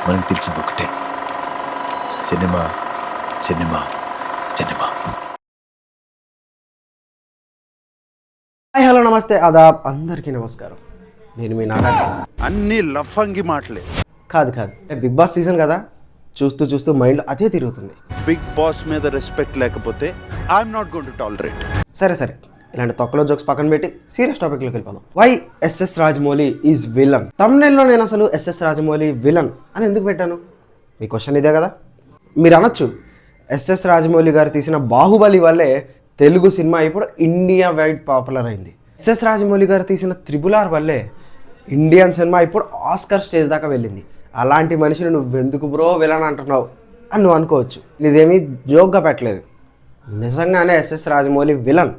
మనకు తెలిసింది ఒకటే, cinema cinema cinema. Hi hello నమస్తే ఆదాబ్, అందరికీ నమస్కారం. నేను మీ నాగార్జున. అన్ని లఫంగి మాటలే. కాదు బిగ్ బాస్ సీజన్ కదా, చూస్తూ చూస్తూ మైండ్ అదే తిరుగుతుంది. బిగ్ బాస్ మీద రెస్పెక్ట్ లేకపోతే I'm not going to tolerate. సరే ఇలాంటి తొక్కలో జోక్స్ పక్కన పెట్టి సీరియస్ టాపిక్లోకి వెళ్ళిపోదాం. Why SS Rajamouli is villain. తమ్నెల్లో నేను అసలు ఎస్ఎస్ రాజమౌళి విలన్ అని ఎందుకు పెట్టాను? మీ క్వశ్చన్ ఇదే కదా. మీరు అనొచ్చు, ఎస్ఎస్ రాజమౌళి గారు తీసిన బాహుబలి వల్లే తెలుగు సినిమా ఇప్పుడు ఇండియా వైడ్ పాపులర్ అయింది. ఎస్ఎస్ రాజమౌళి గారు తీసిన RRR వల్లే ఇండియన్ సినిమా ఇప్పుడు ఆస్కర్ స్టేజ్ దాకా వెళ్ళింది. అలాంటి మనిషిని నువ్వెందుకు బ్రో విలన్ అంటున్నావు అని నువ్వు అనుకోవచ్చు. ఇదేమీ జోక్గా పెట్టలేదు, నిజంగానే ఎస్ఎస్ రాజమౌళి విలన్.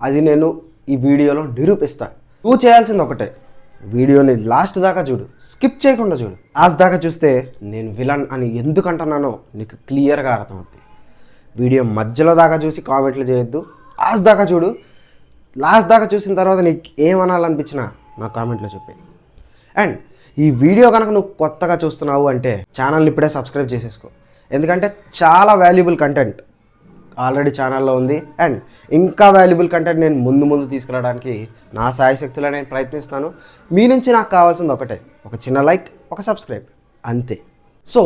అది నేను ఈ వీడియోలో నిరూపిస్తాను. నువ్వు చేయాల్సింది ఒకటే, వీడియోని లాస్ట్ దాకా చూడు, స్కిప్ చేయకుండా చూడు. లాస్ట్ దాకా చూస్తే నేను విలన్ అని ఎందుకు అంటున్నానో నీకు క్లియర్గా అర్థమవుతుంది. వీడియో మధ్యలో దాకా చూసి కామెంట్లు చేయొద్దు, లాస్ట్ దాకా చూడు. లాస్ట్ దాకా చూసిన తర్వాత నీకు ఏమనాలనిపించినా నా కామెంట్లో చెప్పేది. అండ్ ఈ వీడియో కనుక నువ్వు కొత్తగా చూస్తున్నావు అంటే ఛానల్ని ఇప్పుడే సబ్స్క్రైబ్ చేసేసుకో, ఎందుకంటే చాలా వాల్యుబుల్ కంటెంట్ ఆల్రెడీ ఛానల్లో ఉంది. అండ్ ఇంకా వాల్యుబుల్ కంటెంట్ నేను ముందు తీసుకురావడానికి నా సాయశక్తిలో నేను ప్రయత్నిస్తాను. మీ నుంచి నాకు కావాల్సింది ఒకటే, ఒక చిన్న లైక్, ఒక సబ్స్క్రైబ్, అంతే. సో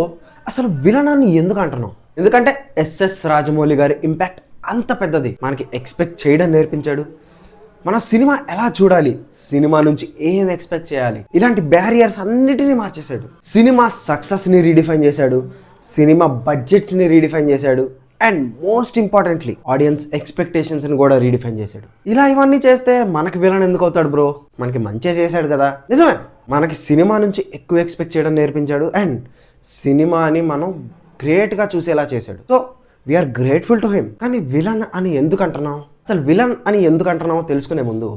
అసలు విలన్ అని ఎందుకు అంటున్నాం? ఎందుకంటే ఎస్ఎస్ రాజమౌళి గారి ఇంపాక్ట్ అంత పెద్దది. మనకి ఎక్స్పెక్ట్ చేయడం నేర్పించాడు. మన సినిమా ఎలా చూడాలి, సినిమా నుంచి ఏం ఎక్స్పెక్ట్ చేయాలి, ఇలాంటి బ్యారియర్స్ అన్నిటినీ మార్చేశాడు. సినిమా సక్సెస్ని రీడిఫైన్ చేశాడు, సినిమా బడ్జెట్స్ని రీడిఫైన్ చేశాడు, అండ్ మోస్ట్ ఇంపార్టెంట్లీ ఆడియన్స్ ఎక్స్పెక్టేషన్స్ని కూడా రీడిఫైన్ చేశాడు. ఇలా ఇవన్నీ చేస్తే మనకి విలన్ ఎందుకు అవుతాడు బ్రో? మనకి మంచిగా చేశాడు కదా. నిజమే, మనకి సినిమా నుంచి ఎక్కువ ఎక్స్పెక్ట్ చేయడం నేర్పించాడు. అండ్ సినిమాని మనం గ్రేట్గా చూసేలా చేశాడు. So we are grateful to him. కానీ విలన్ అని ఎందుకు అంటున్నాం? అసలు విలన్ అని ఎందుకు అంటున్నామో తెలుసుకునే ముందు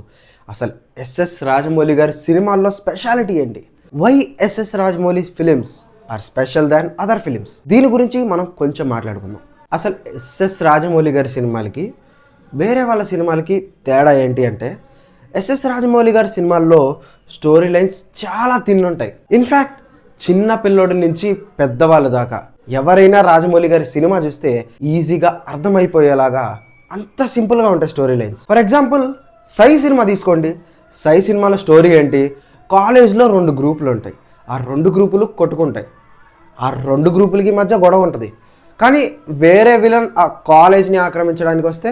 అసలు ఎస్ఎస్ రాజమౌళి గారి సినిమాల్లో స్పెషాలిటీ ఏంటి? Why SS Rajamouli films are special than other films? దీని గురించి మనం కొంచెం మాట్లాడుకుందాం. అసలు ఎస్ఎస్ రాజమౌళి గారి సినిమాలకి వేరే వాళ్ళ సినిమాలకి తేడా ఏంటి అంటే, ఎస్ఎస్ రాజమౌళి గారి సినిమాల్లో స్టోరీ లైన్స్ చాలా తిన్నుంటాయి. ఇన్ఫ్యాక్ట్ చిన్న పిల్లోడి నుంచి పెద్దవాళ్ళ దాకా ఎవరైనా రాజమౌళి గారి సినిమా చూస్తే ఈజీగా అర్థమైపోయేలాగా అంత సింపుల్గా ఉంటాయి story lines. For example Sye సినిమా తీసుకోండి. సై సినిమాలో స్టోరీ ఏంటి? కాలేజ్లో 2 గ్రూపులు ఉంటాయి, ఆ 2 గ్రూపులు కొట్టుకుంటాయి, ఆ 2 గ్రూపులకి మధ్య గొడవ ఉంటుంది. కానీ వేరే విలన్ ఆ కాలేజ్ని ఆక్రమించడానికి వస్తే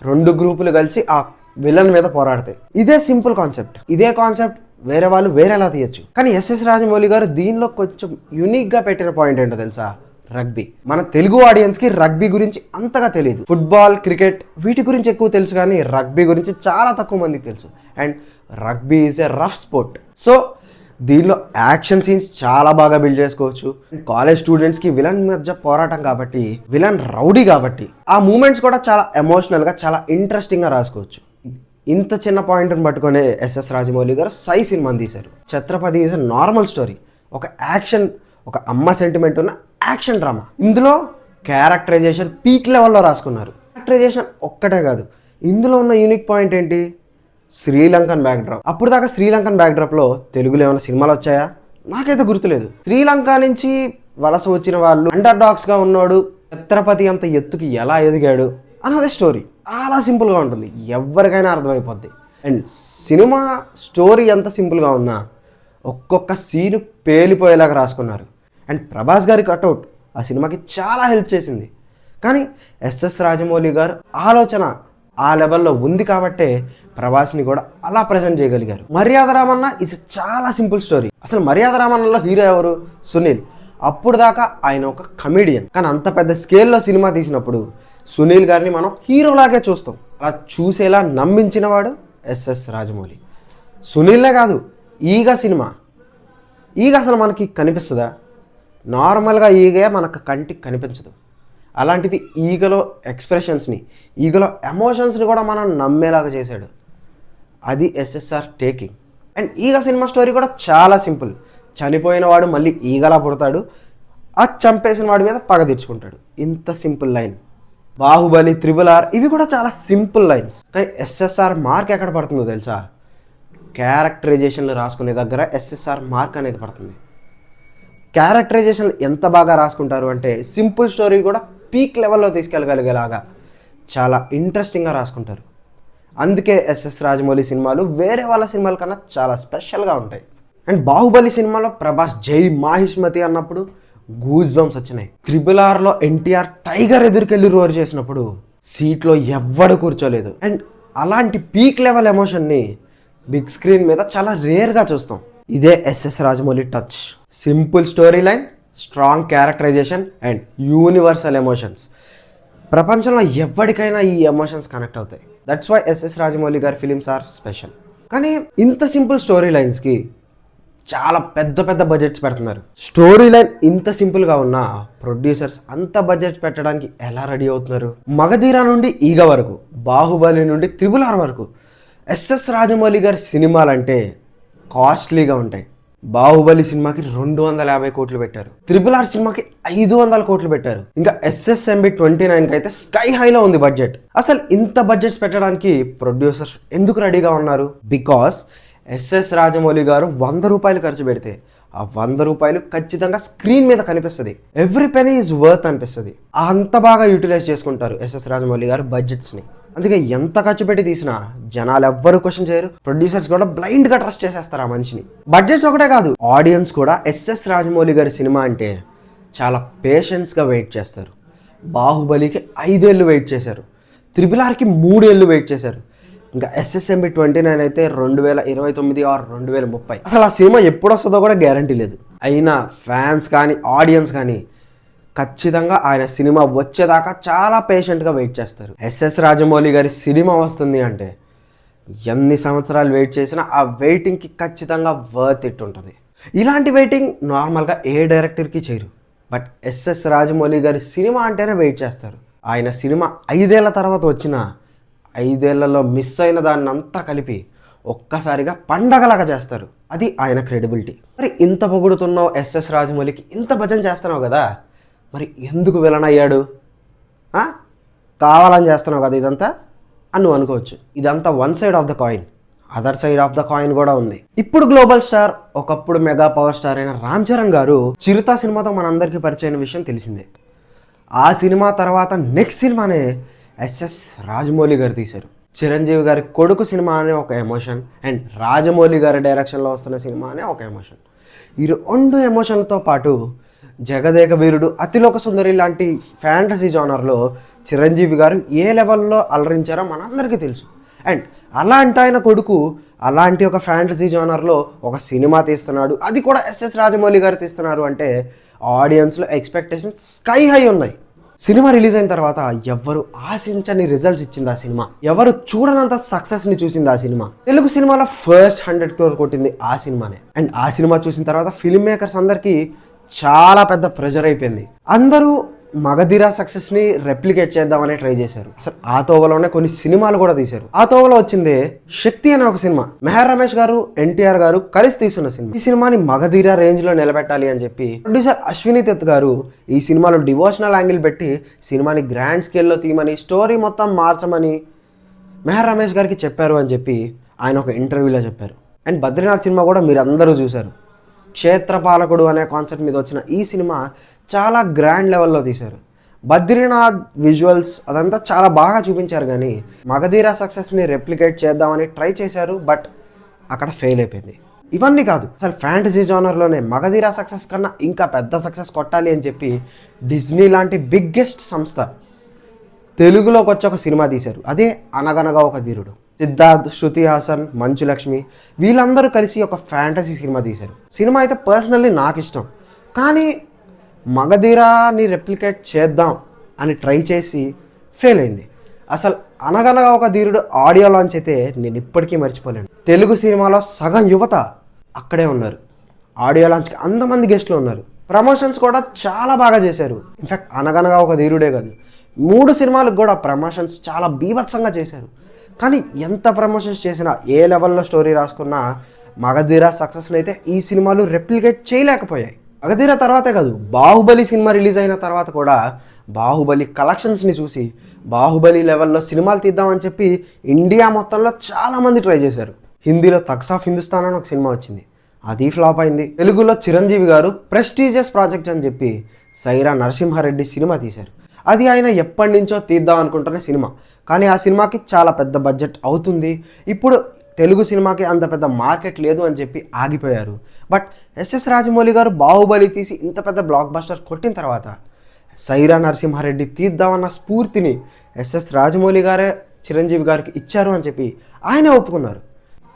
2 గ్రూపులు కలిసి ఆ విలన్ మీద పోరాడతాయి. ఇదే సింపుల్ కాన్సెప్ట్. ఇదే కాన్సెప్ట్ వేరే వాళ్ళు వేరేలా తీయచ్చు. కానీ ఎస్ఎస్ రాజమౌళి గారు దీనిలో కొంచెం యూనిక్గా పెట్టిన పాయింట్ ఏంటో తెలుసా? రగ్బీ. మన తెలుగు ఆడియన్స్కి రగ్బీ గురించి అంతగా తెలియదు. ఫుట్బాల్, క్రికెట్ వీటి గురించి ఎక్కువ తెలుసు, కానీ రగ్బీ గురించి చాలా తక్కువ మందికి తెలుసు. And rugby is a rough sport. So దీనిలో యాక్షన్ సీన్స్ చాలా బాగా బిల్డ్ చేసుకోవచ్చు. కాలేజ్ స్టూడెంట్స్కి విలన్ మధ్య పోరాటం కాబట్టి, విలన్ రౌడీ కాబట్టి ఆ మూమెంట్స్ కూడా చాలా ఎమోషనల్గా, చాలా ఇంట్రెస్టింగ్గా రాసుకోవచ్చు. ఇంత చిన్న పాయింట్ని పట్టుకునే ఎస్ఎస్ రాజమౌళి గారు సై సినిమాని తీశారు. Chhatrapati is a normal story, ఒక యాక్షన్, ఒక అమ్మ సెంటిమెంట్ ఉన్న యాక్షన్ డ్రామా. ఇందులో క్యారెక్టరైజేషన్ పీక్ లెవెల్లో రాసుకున్నారు. క్యారెక్టరైజేషన్ ఒక్కటే కాదు, ఇందులో ఉన్న యూనిక్ పాయింట్ ఏంటి? శ్రీలంకన్ బ్యాక్డ్రాప్. అప్పుడు దాకా శ్రీలంకన్ బ్యాక్డ్రాప్లో తెలుగులో ఏమైనా సినిమాలు వచ్చాయా? నాకైతే గుర్తులేదు. శ్రీలంక నుంచి వలస వచ్చిన వాళ్ళు, అండర్ డాగ్స్గా ఉన్నాడు, ఛత్రపతి అంత ఎత్తుకి ఎలా ఎదిగాడు అన్నదే స్టోరీ. చాలా సింపుల్గా ఉంటుంది, ఎవరికైనా అర్థమైపోద్ది. అండ్ సినిమా స్టోరీ ఎంత సింపుల్గా ఉన్నా ఒక్కొక్క సీను పేలిపోయేలాగా రాసుకున్నారు. అండ్ ప్రభాస్ గారి కట్అవుట్ ఆ సినిమాకి చాలా హెల్ప్ చేసింది. కానీ ఎస్ఎస్ రాజమౌళి గారు ఆలోచన ఆ లెవెల్లో ఉంది కాబట్టే ప్రభాస్ని కూడా అలా ప్రజెంట్ చేయగలిగారు. మర్యాద రామన్న ఇస్ చాలా సింపుల్ స్టోరీ. అసలు మర్యాద రామన్నలో హీరో ఎవరు? సునీల్. అప్పుడు దాకా ఆయన ఒక కమెడియన్, కానీ అంత పెద్ద స్కేల్లో సినిమా తీసినప్పుడు సునీల్ గారిని మనం హీరోలాగే చూస్తాం. అలా చూసేలా నమ్మించిన వాడు ఎస్ఎస్ రాజమౌళి. సునీల్లే కాదు, ఈగ సినిమా, ఈగ అసలు మనకి కనిపిస్తుందా? నార్మల్గా ఈగే మనకు కంటికి కనిపించదు. అలాంటిది ఈగలో ఎక్స్ప్రెషన్స్ని, ఈగలో ఎమోషన్స్ని కూడా మనం నమ్మేలాగా చేశాడు. అది ఎస్ఎస్ఆర్ టేకింగ్. అండ్ ఈగ సినిమా స్టోరీ కూడా చాలా సింపుల్. చనిపోయిన వాడు మళ్ళీ ఈగలా పుడతాడు, ఆ చంపేసిన వాడి మీద పగ తీర్చుకుంటాడు. ఇంత సింపుల్ లైన్. బాహుబలి, RRR ఇవి కూడా చాలా సింపుల్ లైన్స్. కానీ ఎస్ఎస్ఆర్ మార్క్ ఎక్కడ పడుతుందో తెలుసా? క్యారెక్టరైజేషన్లు రాసుకునే దగ్గర ఎస్ఎస్ఆర్ మార్క్ అనేది పడుతుంది. క్యారెక్టరైజేషన్ ఎంత బాగా రాసుకుంటారు అంటే సింపుల్ స్టోరీ కూడా పీక్ లెవెల్లో తీసుకెళ్ళగలిగేలాగా చాలా ఇంట్రెస్టింగ్గా రాసుకుంటారు. అందుకే ఎస్ఎస్ రాజమౌళి సినిమాలు వేరే వాళ్ళ సినిమాల కన్నా చాలా స్పెషల్గా ఉంటాయి. అండ్ బాహుబలి సినిమాలో ప్రభాస్ జై మాహిష్మతి అన్నప్పుడు గూస్ బంప్స్ వచ్చినాయి. RRRలో ఎన్టీఆర్ టైగర్ ఎదురుకెళ్ళి రోర్ చేసినప్పుడు సీట్లో ఎవ్వడు కూర్చోలేదు. అండ్ అలాంటి పీక్ లెవెల్ ఎమోషన్ని బిగ్ స్క్రీన్ మీద చాలా రేర్గా చూస్తాం. ఇదే SS Rajamouli touch. Simple story line, strong characterization and universal emotions. ప్రపంచంలో ఎవరికైనా ఈ ఎమోషన్స్ కనెక్ట్ అవుతాయి. దట్స్ వై ఎస్ఎస్ రాజమౌళి గారి ఫిలిమ్స్ ఆర్ స్పెషల్. కానీ ఇంత సింపుల్ స్టోరీ లైన్స్కి చాలా పెద్ద పెద్ద బడ్జెట్స్ పెడుతున్నారు. స్టోరీ లైన్ ఇంత సింపుల్గా ఉన్న ప్రొడ్యూసర్స్ అంత బడ్జెట్ పెట్టడానికి ఎలా రెడీ అవుతున్నారు? మగధీర నుండి ఈగ వరకు, బాహుబలి నుండి RRR వరకు ఎస్ఎస్ రాజమౌళి గారి సినిమాలంటే కాస్ట్లీగా ఉంటాయి. బాహుబలి సినిమాకి 250 కోట్లు పెట్టారు, RRR సినిమాకి 500 కోట్లు పెట్టారు, ఇంకా SSMB 29కి అయితే స్కై హైలో ఉంది బడ్జెట్. అసలు ఇంత బడ్జెట్స్ పెట్టడానికి ప్రొడ్యూసర్స్ ఎందుకు రెడీగా ఉన్నారు? బికాస్ ఎస్ఎస్ రాజమౌళి గారు 100 రూపాయలు ఖర్చు పెడితే ఆ 100 రూపాయలు ఖచ్చితంగా స్క్రీన్ మీద కనిపిస్తుంది. ఎవ్రీ పెనీ ఈజ్ వర్త్ అనిపిస్తుంది. అంత బాగా యూటిలైజ్ చేసుకుంటారు ఎస్ఎస్ రాజమౌళి గారు బడ్జెట్స్ని. అందుకే ఎంత ఖర్చు పెట్టి తీసినా జనాలు ఎవ్వరు క్వశ్చన్ చేయరు. ప్రొడ్యూసర్స్ కూడా బ్లైండ్గా ట్రస్ట్ చేసేస్తారు ఆ మనిషిని. బడ్జెట్స్ ఒకటే కాదు, ఆడియన్స్ కూడా ఎస్ఎస్ రాజమౌళి గారి సినిమా అంటే చాలా పేషెన్స్గా వెయిట్ చేస్తారు. బాహుబలికి 5 ఏళ్ళు వెయిట్ చేశారు, RRRకి 3 ఏళ్ళు వెయిట్ చేశారు, ఇంకా SSMB 29 అయితే 2029 ఆర్ 2030. అసలు ఆ సినిమా ఎప్పుడు వస్తుందో కూడా గ్యారంటీ లేదు. అయినా ఫ్యాన్స్ కానీ ఆడియన్స్ కానీ ఖచ్చితంగా ఆయన సినిమా వచ్చేదాకా చాలా పేషెంట్గా వెయిట్ చేస్తారు. ఎస్ఎస్ రాజమౌళి గారి సినిమా వస్తుంది అంటే ఎన్ని సంవత్సరాలు వెయిట్ చేసినా ఆ వెయిటింగ్కి ఖచ్చితంగా వర్త్ ఇట్ ఉంటుంది. ఇలాంటి వెయిటింగ్ నార్మల్గా ఏ డైరెక్టర్కి చేయరు. బట్ ఎస్ఎస్ రాజమౌళి గారి సినిమా అంటేనే వెయిట్ చేస్తారు. ఆయన సినిమా 5 ఏళ్ల తర్వాత వచ్చిన 5 ఏళ్లలో మిస్ అయిన దాన్ని అంతా కలిపి ఒక్కసారిగా పండగలాగా చేస్తారు. అది ఆయన క్రెడిబిలిటీ. మరి ఇంత పొగుడుతున్నావు ఎస్ఎస్ రాజమౌళికి, ఇంత భజన చేస్తున్నావు కదా, మరి ఎందుకు విలన్ అయ్యాడు? కావాలని చేస్తున్నావు కదా ఇదంతా అని నువ్వు అనుకోవచ్చు. ఇదంతా one side of the coin. Other side of the coin కూడా ఉంది. ఇప్పుడు గ్లోబల్ స్టార్, ఒకప్పుడు మెగా పవర్ స్టార్ అయిన రామ్ చరణ్ గారు చిరుత సినిమాతో మనందరికీ పరిచయమైన విషయం తెలిసిందే. ఆ సినిమా తర్వాత నెక్స్ట్ సినిమానే ఎస్ఎస్ రాజమౌళి గారు తీశారు. చిరంజీవి గారి కొడుకు సినిమా అనే ఒక ఎమోషన్ అండ్ రాజమౌళి గారి డైరెక్షన్లో వస్తున్న సినిమా అనే ఒక ఎమోషన్. ఈ 2 ఎమోషన్లతో పాటు జగదేక వీరుడు, అతిలోక సుందరి లాంటి ఫ్యాంటసీ జానర్లో చిరంజీవి గారు ఏ లెవెల్లో అలరించారో మనందరికీ తెలుసు. అండ్ అలాంటి ఆయన కొడుకు అలాంటి ఒక ఫ్యాంటసీ జానర్లో ఒక సినిమా తీస్తున్నాడు, అది కూడా ఎస్ఎస్ రాజమౌళి గారు తీస్తున్నారు అంటే ఆడియన్స్లో ఎక్స్పెక్టేషన్స్ స్కై హై ఉన్నాయి. సినిమా రిలీజ్ అయిన తర్వాత ఎవరు ఆశించని రిజల్ట్స్ ఇచ్చింది ఆ సినిమా, ఎవరు చూడనంత సక్సెస్ని చూసింది ఆ సినిమా. తెలుగు సినిమాలో ఫస్ట్ 100 crore కొట్టింది ఆ సినిమానే. అండ్ ఆ సినిమా చూసిన తర్వాత ఫిల్మ్ మేకర్స్ అందరికీ చాలా పెద్ద ప్రెషర్ అయిపోయింది. అందరూ మగధీర సక్సెస్ని రెప్లికేట్ చేద్దామని ట్రై చేశారు. అసలు ఆ తోవలోనే కొన్ని సినిమాలు కూడా తీశారు. ఆ తోవలో వచ్చిందే శక్తి అనే ఒక సినిమా. మెహర్ రమేష్ గారు, ఎన్టీఆర్ గారు కలిసి తీస్తున్న సినిమా. ఈ సినిమాని మగధీర రేంజ్లో నిలబెట్టాలి అని చెప్పి ప్రొడ్యూసర్ అశ్విని దత్ గారు ఈ సినిమాలో డివోషనల్ యాంగిల్ పెట్టి సినిమాని గ్రాండ్ స్కేల్లో తీయమని, స్టోరీ మొత్తం మార్చమని మెహర్ రమేష్ గారికి చెప్పారు అని చెప్పి ఆయన ఒక ఇంటర్వ్యూలో చెప్పారు. అండ్ బద్రీనాథ్ సినిమా కూడా మీరు అందరూ చూశారు. క్షేత్రపాలకుడు అనే కాన్సెప్ట్ మీద వచ్చిన ఈ సినిమా చాలా గ్రాండ్ లెవెల్లో తీశారు. బద్రీనాథ్ విజువల్స్ అదంతా చాలా బాగా చూపించారు. కానీ మగధీర సక్సెస్ని రెప్లికేట్ చేద్దామని ట్రై చేశారు, బట్ అక్కడ ఫెయిల్ అయిపోయింది. ఇవన్నీ కాదు, అసలు ఫ్యాంటసీ జానర్లోనే మగధీర సక్సెస్ కన్నా ఇంకా పెద్ద సక్సెస్ కొట్టాలి అని చెప్పి డిజ్నీ లాంటి బిగ్గెస్ట్ సంస్థ తెలుగులోకి వచ్చి ఒక సినిమా తీశారు. అదే అనగనగా ఒక ధీరుడు. సిద్ధార్థ్, శృతి హాసన్, మంచు లక్ష్మి వీళ్ళందరూ కలిసి ఒక ఫ్యాంటసీ సినిమా తీశారు. సినిమా అయితే పర్సనల్లీ నాకు ఇష్టం, కానీ మగధీరాని రెప్లికేట్ చేద్దాం అని ట్రై చేసి ఫెయిల్ అయింది. అసలు అనగనగా ఒక ధీరుడు ఆడియో లాంచ్ అయితే నేను ఇప్పటికీ మర్చిపోలేను. తెలుగు సినిమాలో సగం యువత అక్కడే ఉన్నారు. ఆడియో లాంచ్కి అంతమంది గెస్ట్లు ఉన్నారు. ప్రమోషన్స్ కూడా చాలా బాగా చేశారు. ఇన్ఫ్యాక్ట్ అనగనగా ఒక ధీరుడే కాదు, 3 సినిమాలకు కూడా ప్రమోషన్స్ చాలా బీభత్సంగా చేశారు. కానీ ఎంత ప్రమోషన్స్ చేసినా, ఏ లెవెల్లో స్టోరీ రాసుకున్నా మగధీర సక్సెస్ని అయితే ఈ సినిమాలు రెప్లికేట్ చేయలేకపోయాయి. మగధీర తర్వాతే కాదు, బాహుబలి సినిమా రిలీజ్ అయిన తర్వాత కూడా బాహుబలి కలెక్షన్స్ని చూసి బాహుబలి లెవెల్లో సినిమాలు తీద్దామని చెప్పి ఇండియా మొత్తంలో చాలామంది ట్రై చేశారు. హిందీలో తగ్స్ ఆఫ్ హిందుస్థాన్ అని ఒక సినిమా వచ్చింది. అది ఫ్లాప్ అయింది. తెలుగులో చిరంజీవి గారు ప్రెస్టీజియస్ ప్రాజెక్ట్ అని చెప్పి సైరా నరసింహారెడ్డి సినిమా తీశారు. అది ఆయన ఎప్పటి నుంచో తీద్దాం అనుకుంటున్న సినిమా, కానీ ఆ సినిమాకి చాలా పెద్ద బడ్జెట్ అవుతుంది. ఇప్పుడు తెలుగు సినిమాకి అంత పెద్ద మార్కెట్ లేదు అని చెప్పి ఆగిపోయారు. బట్ ఎస్ఎస్ రాజమౌళి గారు బాహుబలి తీసి ఇంత పెద్ద బ్లాక్ బస్టర్ కొట్టిన తర్వాత సైరా నరసింహారెడ్డి తీద్దామన్న స్ఫూర్తిని ఎస్ఎస్ రాజమౌళి గారే చిరంజీవి గారికి ఇచ్చారు అని చెప్పి ఆయన ఒప్పుకున్నారు.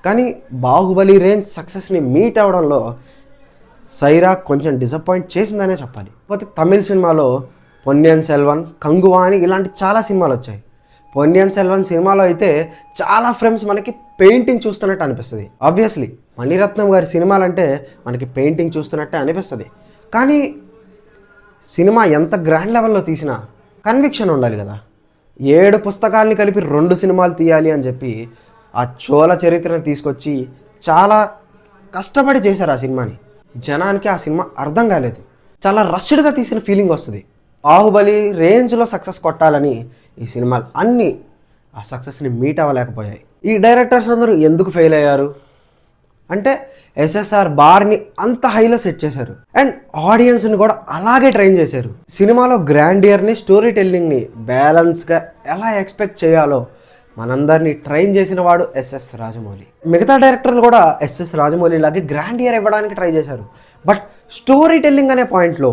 కానీ బాహుబలి రేంజ్ సక్సెస్ని మీట్ అవ్వడంలో సైరా కొంచెం డిసప్పాయింట్ చేసిందనే చెప్పాలి. కాకపోతే తమిళ సినిమాలో పొన్నియిన్ సెల్వన్, కంగువా అని ఇలాంటి చాలా సినిమాలు వచ్చాయి. పొన్నియిన్ సెల్వన్ సినిమాలో అయితే చాలా ఫ్రేమ్స్ మనకి పెయింటింగ్ చూస్తున్నట్టు అనిపిస్తుంది. ఆబ్వియస్లీ మణిరత్నం గారి సినిమాలంటే మనకి పెయింటింగ్ చూస్తున్నట్టే అనిపిస్తుంది. కానీ సినిమా ఎంత గ్రాండ్ లెవెల్లో తీసినా కన్విక్షన్ ఉండాలి కదా. 7 పుస్తకాలని కలిపి 2 సినిమాలు తీయాలి అని చెప్పి ఆ చోళ చరిత్రను తీసుకొచ్చి చాలా కష్టపడి చేశారు ఆ సినిమాని. జనానికి ఆ సినిమా అర్థం కాలేదు, చాలా రష్డ్గా తీసిన ఫీలింగ్ వస్తుంది. బాహుబలి రేంజ్లో సక్సెస్ కొట్టాలని ఈ సినిమాలు అన్నీ ఆ సక్సెస్ని మీట్ అవ్వలేకపోయాయి. ఈ డైరెక్టర్స్ అందరూ ఎందుకు ఫెయిల్ అయ్యారు అంటే ఎస్ఎస్ఆర్ బార్ని అంత హైలో సెట్ చేశారు అండ్ ఆడియన్స్ని కూడా అలాగే ట్రైన్ చేశారు. సినిమాలో గ్రాండియర్ని, స్టోరీ టెల్లింగ్ని బ్యాలెన్స్గా ఎలా ఎక్స్పెక్ట్ చేయాలో మనందరినీ ట్రైన్ చేసిన వాడు ఎస్ఎస్ రాజమౌళి. మిగతా డైరెక్టర్లు కూడా ఎస్ఎస్ రాజమౌళి లాగే గ్రాండియర్ ఇవ్వడానికి ట్రై చేశారు. బట్ స్టోరీ టెల్లింగ్ అనే పాయింట్లో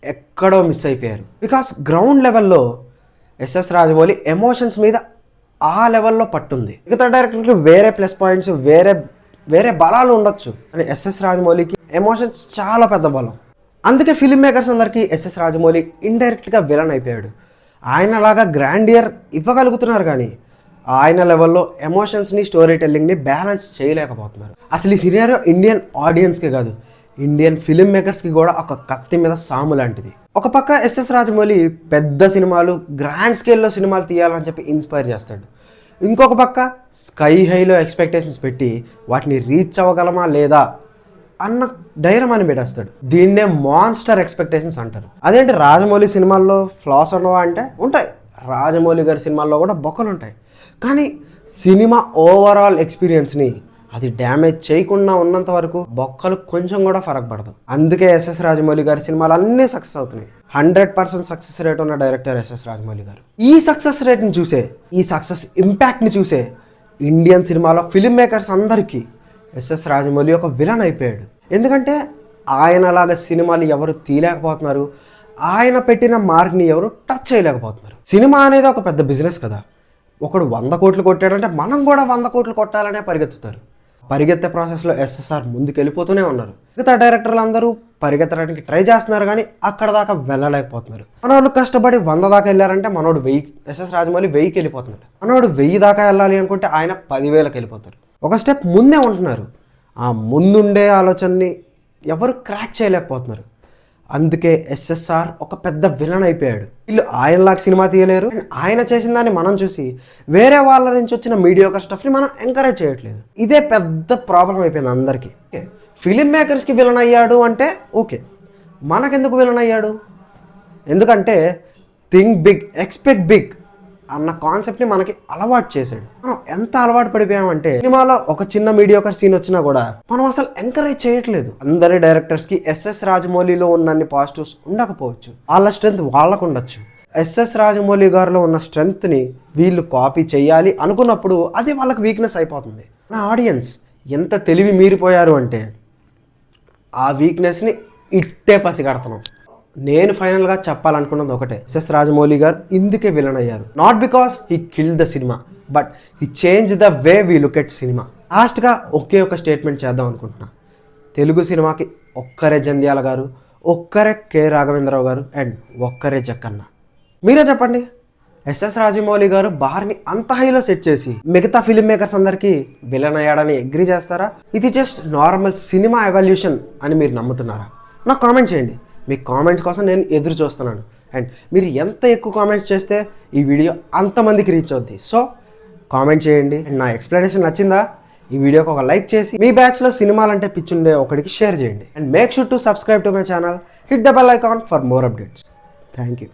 ఎక్కడో మిస్ అయిపోయారు. బికాస్ గ్రౌండ్ లెవెల్లో ఎస్ఎస్ రాజమౌళి ఎమోషన్స్ మీద ఆ లెవెల్లో పట్టుంది. మిగతా డైరెక్టర్కి వేరే ప్లస్ పాయింట్స్, వేరే బలాలు ఉండొచ్చు, అని ఎస్ఎస్ రాజమౌళికి ఎమోషన్స్ చాలా పెద్ద బలం. అందుకే ఫిల్మ్ మేకర్స్ అందరికీ ఎస్ఎస్ రాజమౌళి ఇండైరెక్ట్గా విలన్ అయిపోయాడు. ఆయనలాగా గ్రాండియర్ ఇవ్వగలుగుతున్నారు కానీ ఆయన లెవెల్లో ఎమోషన్స్ని, స్టోరీ టెల్లింగ్ని బ్యాలెన్స్ చేయలేకపోతున్నారు. అసలు ఈ సినిమా ఇండియన్ ఆడియన్స్కే కాదు, ఇండియన్ ఫిల్మ్ మేకర్స్కి కూడా ఒక కత్తి మీద సాము లాంటిది. ఒక పక్క ఎస్ఎస్ రాజమౌళి పెద్ద సినిమాలు, గ్రాండ్ స్కేల్లో సినిమాలు తీయాలని చెప్పి ఇన్స్పైర్ చేస్తాడు. ఇంకొక పక్క స్కై హైలో ఎక్స్పెక్టేషన్స్ పెట్టి వాటిని రీచ్ అవ్వగలమా లేదా అన్న ధైర్యాన్ని పెట్టేస్తాడు. దీన్నే మాన్స్టర్ ఎక్స్పెక్టేషన్స్ అంటారు. అదేంటి రాజమౌళి సినిమాల్లో ఫ్లాస్ ఉండవా అంటే ఉంటాయి, రాజమౌళి గారి సినిమాల్లో కూడా బొక్కలు ఉంటాయి. కానీ సినిమా ఓవరాల్ ఎక్స్పీరియన్స్ని అది డ్యామేజ్ చేయకుండా ఉన్నంత వరకు బొక్కలు కొంచెం కూడా ఫరక్ పడదు. అందుకే ఎస్ఎస్ రాజమౌళి గారి సినిమాలు అన్నీ సక్సెస్ అవుతున్నాయి. 100% సక్సెస్ రేట్ ఉన్న డైరెక్టర్ ఎస్ఎస్ రాజమౌళి గారు. ఈ సక్సెస్ రేట్ని చూసే, ఈ సక్సెస్ ఇంపాక్ట్ని చూసే ఇండియన్ సినిమాలో ఫిల్మ్ మేకర్స్ అందరికీ ఎస్ఎస్ రాజమౌళి ఒక విలన్ అయిపోయాడు. ఎందుకంటే ఆయనలాగా సినిమాలు ఎవరు తీయలేకపోతున్నారు, ఆయన పెట్టిన మార్క్ని ఎవరు టచ్ చేయలేకపోతున్నారు. సినిమా అనేది ఒక పెద్ద బిజినెస్ కదా. ఒకడు 100 కోట్లు కొట్టాడంటే మనం కూడా 100 కోట్లు కొట్టాలనే పరిగెత్తుతారు. పరిగెత్తే ప్రాసెస్లో ఎస్ఎస్ఆర్ ముందుకు వెళ్ళిపోతూనే ఉన్నారు. మిగతా డైరెక్టర్లు అందరూ పరిగెత్తడానికి ట్రై చేస్తున్నారు కానీ అక్కడ దాకా వెళ్ళలేకపోతున్నారు. మనోడు కష్టపడి 100 దాకా వెళ్ళారంటే మనోడు 1000, ఎస్ఎస్ రాజమౌళి 1000కి వెళ్ళిపోతున్నారు. మనోడు 1000 దాకా వెళ్ళాలి అనుకుంటే ఆయన 10,000కి వెళ్ళిపోతారు. ఒక స్టెప్ ముందే ఉంటున్నారు. ఆ ముందుండే ఆలోచనని ఎవరు క్రాక్ చేయలేకపోతున్నారు. అందుకే ఎస్ఎస్ఆర్ ఒక పెద్ద విలన్ అయిపోయాడు. వీళ్ళు ఆయనలాగా సినిమా తీయలేరు. ఆయన చేసిన దాన్ని మనం చూసి వేరే వాళ్ళ నుంచి వచ్చిన మీడియోకర్ స్టఫ్ని మనం ఎంకరేజ్ చేయట్లేదు. ఇదే పెద్ద ప్రాబ్లం అయిపోయింది అందరికీ. ఫిలిం మేకర్స్కి విలన్ అయ్యాడు అంటే ఓకే, మనకెందుకు విలన్ అయ్యాడు? ఎందుకంటే థింక్ బిగ్, ఎక్స్పెక్ట్ బిగ్ అన్న కాన్సెప్ట్ని మనకి అలవాటు చేశాడు. మనం ఎంత అలవాటు పడిపోయామంటే సినిమాలో ఒక చిన్న మీడియోకర్ సీన్ వచ్చినా కూడా మనం అసలు ఎంకరేజ్ చేయట్లేదు. అందరి డైరెక్టర్స్కి ఎస్ఎస్ రాజమౌళిలో ఉన్నన్ని పాజిటివ్స్ ఉండకపోవచ్చు, వాళ్ళ స్ట్రెంగ్త్ వాళ్ళకు ఉండొచ్చు. ఎస్ఎస్ రాజమౌళి గారిలో ఉన్న స్ట్రెంగ్త్ని వీళ్ళు కాపీ చేయాలి అనుకున్నప్పుడు అది వాళ్ళకి వీక్నెస్ అయిపోతుంది. నా ఆడియన్స్ ఎంత తెలివి మీరిపోయారు అంటే ఆ వీక్నెస్ని ఇట్టే పసిగడుతున్నాం. నేను ఫైనల్గా చెప్పాలనుకున్నది ఒకటే, ఎస్ఎస్ రాజమౌళి గారు ఇందుకే విలన్ అయ్యారు. Not because he kill the cinema, but he change the way we look at cinema. లాస్ట్గా ఒకే ఒక స్టేట్మెంట్ చేద్దాం అనుకుంటున్నా. తెలుగు సినిమాకి ఒక్కరే జంధ్యాల గారు, ఒక్కరే కె రాఘవేంద్రరావు గారు అండ్ ఒక్కరే జక్కన్న. మీరే చెప్పండి, ఎస్ఎస్ రాజమౌళి గారు బార్ని అంత హైలో సెట్ చేసి మిగతా ఫిల్మ్ మేకర్స్ అందరికీ విలన్ అయ్యాడని అగ్రీ చేస్తారా? ఇది జస్ట్ నార్మల్ సినిమా ఎవల్యూషన్ అని మీరు నమ్ముతున్నారా? నాకు కామెంట్ చేయండి. మీ కామెంట్స్ కోసం నేను ఎదురు చూస్తున్నాను. అండ్ మీరు ఎంత ఎక్కువ కామెంట్స్ చేస్తే ఈ వీడియో అంతమందికి రీచ్ అవుద్ది. సో కామెంట్ చేయండి. అండ్ నా ఎక్స్ప్లెనేషన్ నచ్చిందా? ఈ వీడియోకి ఒక లైక్ చేసి మీ బ్యాచ్లో సినిమాలంటే పిచ్చుండే ఒకటికి షేర్ చేయండి. And make sure to subscribe to my channel, hit the bell icon for more updates. Thank you.